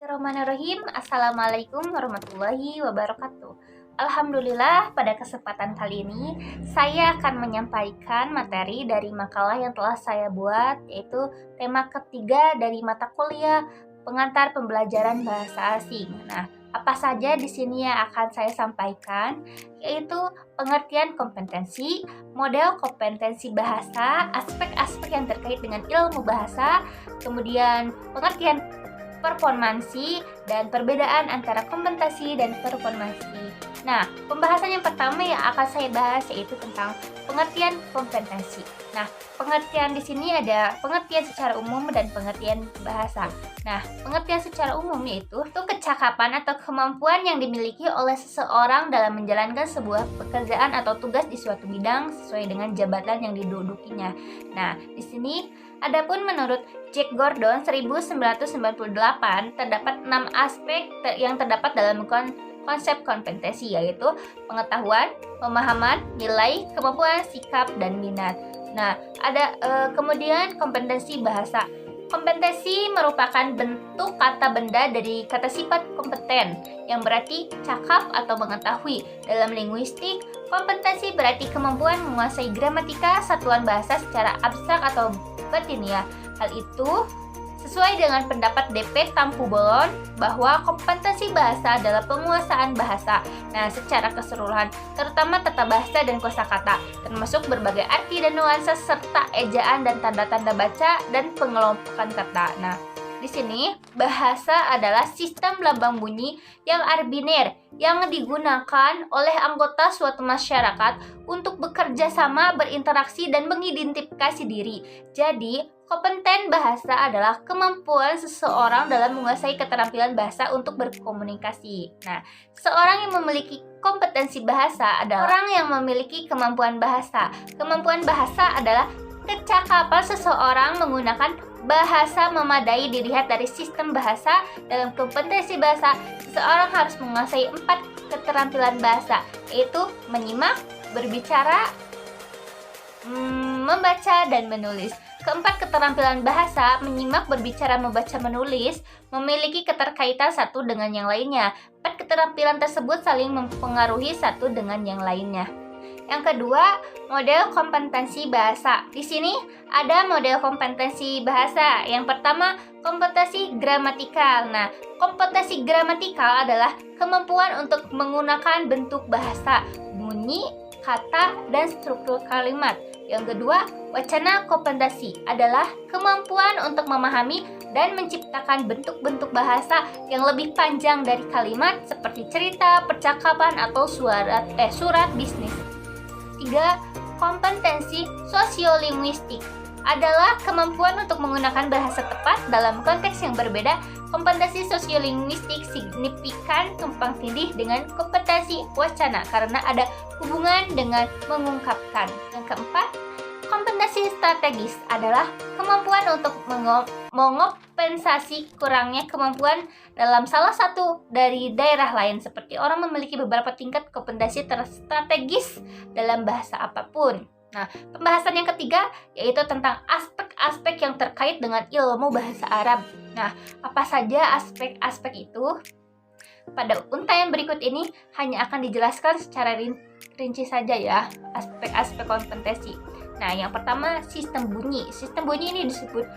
Bismillahirrahmanirrahim. Assalamualaikum warahmatullahi wabarakatuh. Alhamdulillah, pada kesempatan kali ini saya akan menyampaikan materi dari makalah yang telah saya buat, yaitu tema ketiga dari mata kuliah pengantar pembelajaran bahasa asing. Nah, apa saja di sini yang akan saya sampaikan, yaitu pengertian kompetensi, model kompetensi bahasa, aspek-aspek yang terkait dengan ilmu bahasa, kemudian pengertian performansi, dan perbedaan antara kompetensi dan performansi. Nah, pembahasan yang pertama yang akan saya bahas yaitu tentang pengertian kompetensi. Nah, pengertian di sini ada pengertian secara umum dan pengertian bahasa. Nah, pengertian secara umum yaitu kecakapan atau kemampuan yang dimiliki oleh seseorang dalam menjalankan sebuah pekerjaan atau tugas di suatu bidang sesuai dengan jabatan yang didudukinya. Nah, di sini adapun menurut Jack Gordon 1998 terdapat 6 aspek yang terdapat dalam konsep kompetensi, yaitu pengetahuan, pemahaman, nilai, kemampuan, sikap, dan minat. Nah, ada kemudian kompetensi bahasa. Kompetensi merupakan bentuk kata benda dari kata sifat kompeten yang berarti cakap atau mengetahui. Dalam linguistik, kompetensi berarti kemampuan menguasai gramatika satuan bahasa secara abstrak atau batiniah. Hal itu sesuai dengan pendapat D.P. Tampu Bolon bahwa kompetensi bahasa adalah penguasaan bahasa. Nah, secara keseluruhan, terutama tata bahasa dan kosakata, termasuk berbagai arti dan nuansa serta ejaan dan tanda-tanda baca dan pengelompokan kata. Nah, di sini bahasa adalah sistem lambang bunyi yang arbiter yang digunakan oleh anggota suatu masyarakat untuk bekerja sama, berinteraksi, dan mengidentifikasi diri. Jadi, kompeten bahasa adalah kemampuan seseorang dalam menguasai keterampilan bahasa untuk berkomunikasi. Nah, seorang yang memiliki kompetensi bahasa adalah orang yang memiliki kemampuan bahasa. Kemampuan bahasa adalah kecakapan seseorang menggunakan bahasa memadai. Dilihat dari sistem bahasa. Dalam kompetensi bahasa, seseorang harus menguasai 4 keterampilan bahasa, yaitu menyimak, berbicara, membaca, dan menulis. Keempat keterampilan bahasa, menyimak, berbicara, membaca, menulis, memiliki keterkaitan satu dengan yang lainnya. 4 keterampilan tersebut saling mempengaruhi satu dengan yang lainnya. Yang kedua, model kompetensi bahasa. Di sini ada model kompetensi bahasa. Yang pertama, kompetensi gramatikal. Nah, kompetensi gramatikal adalah kemampuan untuk menggunakan bentuk bahasa, bunyi, kata, dan struktur kalimat. Yang kedua, wacana kompetensi adalah kemampuan untuk memahami dan menciptakan bentuk-bentuk bahasa yang lebih panjang dari kalimat seperti cerita, percakapan, atau surat bisnis. 3. Kompetensi sosiolinguistik adalah kemampuan untuk menggunakan bahasa tepat dalam konteks yang berbeda. Kompetensi sosiolinguistik signifikan tumpang tindih dengan kompetensi wacana karena ada hubungan dengan mengungkapkan. Yang keempat, kompetensi strategis adalah kemampuan untuk mengompensasi kurangnya kemampuan dalam salah satu dari daerah lain, seperti orang memiliki beberapa tingkat kompetensi strategis dalam bahasa apapun. Nah, pembahasan yang ketiga yaitu tentang aspek-aspek yang terkait dengan ilmu bahasa Arab. Nah, apa saja aspek-aspek itu? Pada untayan berikut ini hanya akan dijelaskan secara rinci saja ya, aspek-aspek kompetensi. Nah, yang pertama, sistem bunyi. Sistem bunyi ini disebut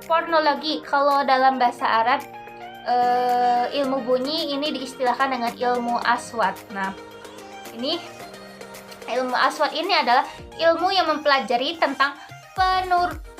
fonologi. Kalau dalam bahasa Arab, ilmu bunyi ini diistilahkan dengan ilmu aswat. Nah, ini ilmu aswat ini adalah ilmu yang mempelajari tentang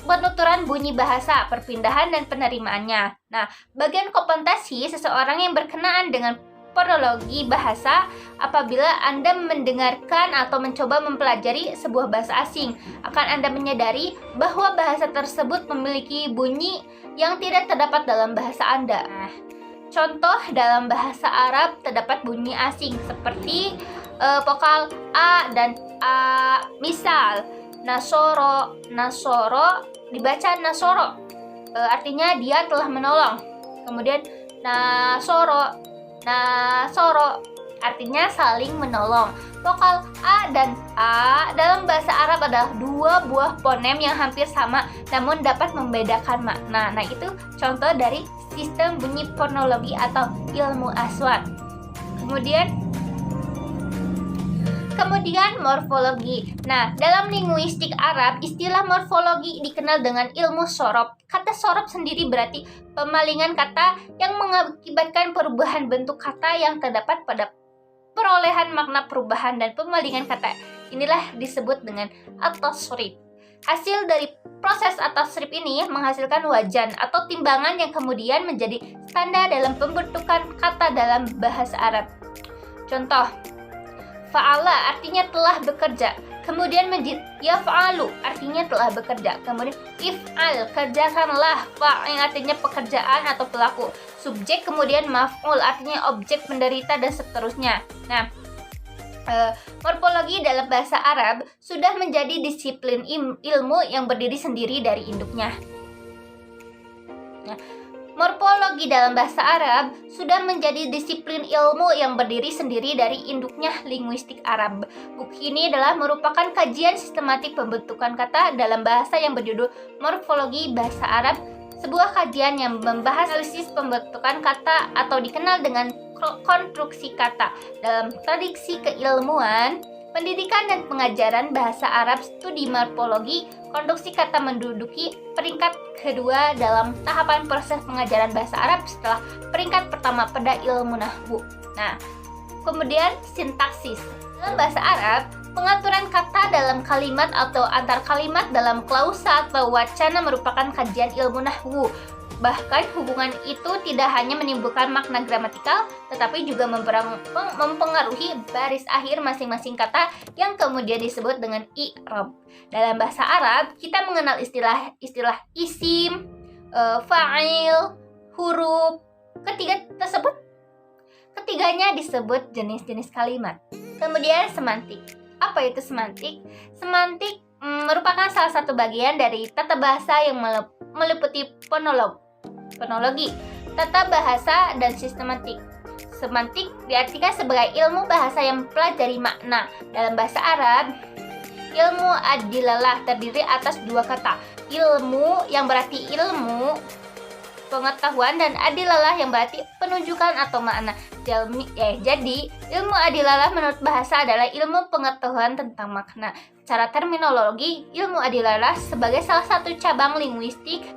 penuturan bunyi bahasa, perpindahan, dan penerimaannya. Nah, bagian kompetensi seseorang yang berkenaan dengan fonologi bahasa apabila Anda mendengarkan atau mencoba mempelajari sebuah bahasa asing, akan Anda menyadari bahwa bahasa tersebut memiliki bunyi yang tidak terdapat dalam bahasa Anda. Nah, contoh dalam bahasa Arab terdapat bunyi asing seperti vokal A dan A. Misal, nasoro dibaca nasoro, artinya dia telah menolong. Kemudian nasoro artinya saling menolong. Vokal A dan A dalam bahasa Arab adalah dua buah fonem yang hampir sama namun dapat membedakan makna. Nah, itu contoh dari sistem bunyi fonologi atau ilmu aswat. Kemudian morfologi. Nah, dalam linguistik Arab, istilah morfologi dikenal dengan ilmu sorob. Kata sorob sendiri berarti pemalingan kata yang mengakibatkan perubahan bentuk kata yang terdapat pada perolehan makna perubahan dan pemalingan kata. Inilah disebut dengan at-tasrif. Hasil dari proses at-tasrif ini menghasilkan wajan atau timbangan yang kemudian menjadi standar dalam pembentukan kata dalam bahasa Arab. Contoh, fa'ala artinya telah bekerja, kemudian menjadi yaf'alu artinya telah bekerja, kemudian if'al kerjakanlah, fa'il artinya pekerjaan atau pelaku, subjek kemudian maf'ul artinya objek penderita dan seterusnya. Nah, morfologi dalam bahasa Arab sudah menjadi disiplin ilmu yang berdiri sendiri dari induknya. Nah, morfologi dalam bahasa Arab sudah menjadi disiplin ilmu yang berdiri sendiri dari induknya linguistik Arab. Buku ini adalah merupakan kajian sistematik pembentukan kata dalam bahasa yang berjudul Morfologi Bahasa Arab, sebuah kajian yang membahas analisis pembentukan kata atau dikenal dengan konstruksi kata. Dalam tradisi keilmuan, pendidikan dan pengajaran bahasa Arab, studi morfologi, konstruksi kata menduduki peringkat kedua dalam tahapan proses pengajaran bahasa Arab setelah peringkat pertama pada ilmu nahwu. Nah, kemudian sintaksis. Dalam bahasa Arab, pengaturan kata dalam kalimat atau antar kalimat dalam klausa atau wacana merupakan kajian ilmu nahwu. Bahkan hubungan itu tidak hanya menimbulkan makna gramatikal, tetapi juga mempengaruhi baris akhir masing-masing kata yang kemudian disebut dengan i'rab. Dalam bahasa Arab, kita mengenal istilah isim, fa'il, huruf. Ketiganya disebut jenis-jenis kalimat. Kemudian semantik. Apa itu semantik? Semantik merupakan salah satu bagian dari tata bahasa yang meliputi fonologi, tata bahasa, dan sistematik. Semantik diartikan sebagai ilmu bahasa yang mempelajari makna. Dalam bahasa Arab, ilmu adilalah terdiri atas dua kata. Ilmu yang berarti ilmu, pengetahuan, dan adilalah yang berarti penunjukan atau makna. Jadi, ilmu adilalah menurut bahasa adalah ilmu pengetahuan tentang makna. Secara terminologi, ilmu adilalah sebagai salah satu cabang linguistik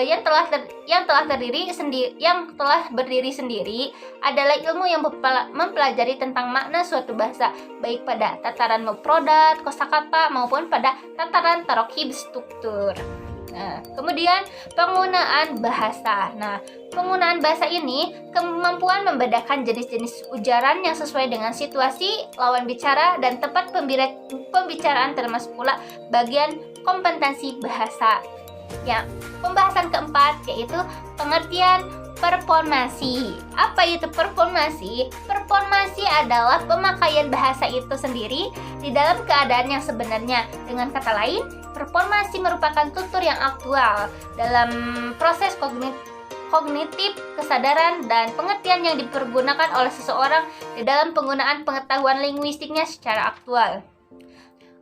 yang telah berdiri sendiri adalah ilmu yang mempelajari tentang makna suatu bahasa, baik pada tataran mufradat, kosakata maupun pada tataran tarokib struktur. Nah, kemudian penggunaan bahasa. Nah, penggunaan bahasa ini kemampuan membedakan jenis-jenis ujaran yang sesuai dengan situasi, lawan bicara, dan tempat pembicaraan, termasuk pula bagian kompetensi bahasa. Ya, pembahasan keempat yaitu pengertian performasi. Apa itu performasi? Performasi adalah pemakaian bahasa itu sendiri di dalam keadaan yang sebenarnya. Dengan kata lain, performasi merupakan tutur yang aktual dalam proses kognitif, kesadaran, dan pengertian yang dipergunakan oleh seseorang di dalam penggunaan pengetahuan linguistiknya secara aktual.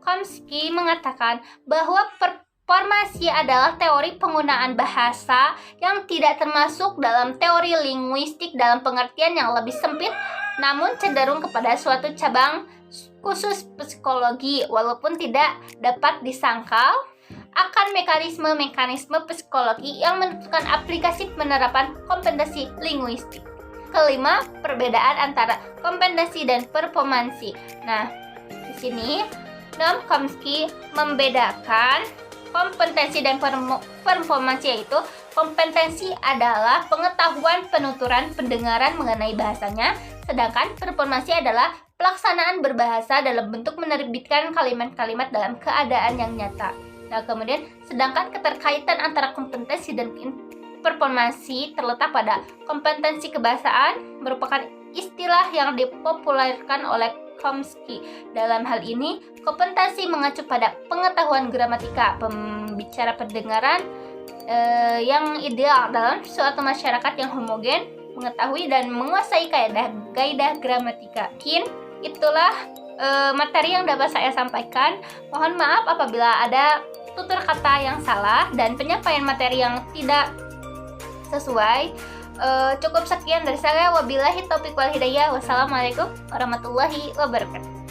Chomsky mengatakan bahwa formasi adalah teori penggunaan bahasa yang tidak termasuk dalam teori linguistik dalam pengertian yang lebih sempit, namun cenderung kepada suatu cabang khusus psikologi, walaupun tidak dapat disangkal akan mekanisme psikologi yang menentukan aplikasi penerapan kompetensi linguistik. Kelima, perbedaan antara kompetensi dan performansi. Nah, di sini Noam Chomsky membedakan kompetensi dan performansi, yaitu kompetensi adalah pengetahuan, penuturan, pendengaran mengenai bahasanya, sedangkan performansi adalah pelaksanaan berbahasa dalam bentuk menerbitkan kalimat-kalimat dalam keadaan yang nyata. Nah, kemudian sedangkan keterkaitan antara kompetensi dan performansi terletak pada kompetensi kebahasaan merupakan istilah yang dipopulerkan oleh Chomsky. Dalam hal ini, kompetensi mengacu pada pengetahuan gramatika, pembicara pendengaran yang ideal dalam suatu masyarakat yang homogen, mengetahui dan menguasai kaidah gramatika. Mungkin itulah materi yang dapat saya sampaikan. Mohon maaf apabila ada tutur kata yang salah dan penyampaian materi yang tidak sesuai. Cukup sekian dari saya. Wabillahi taufiq wal hidayah. Wassalamualaikum warahmatullahi wabarakatuh.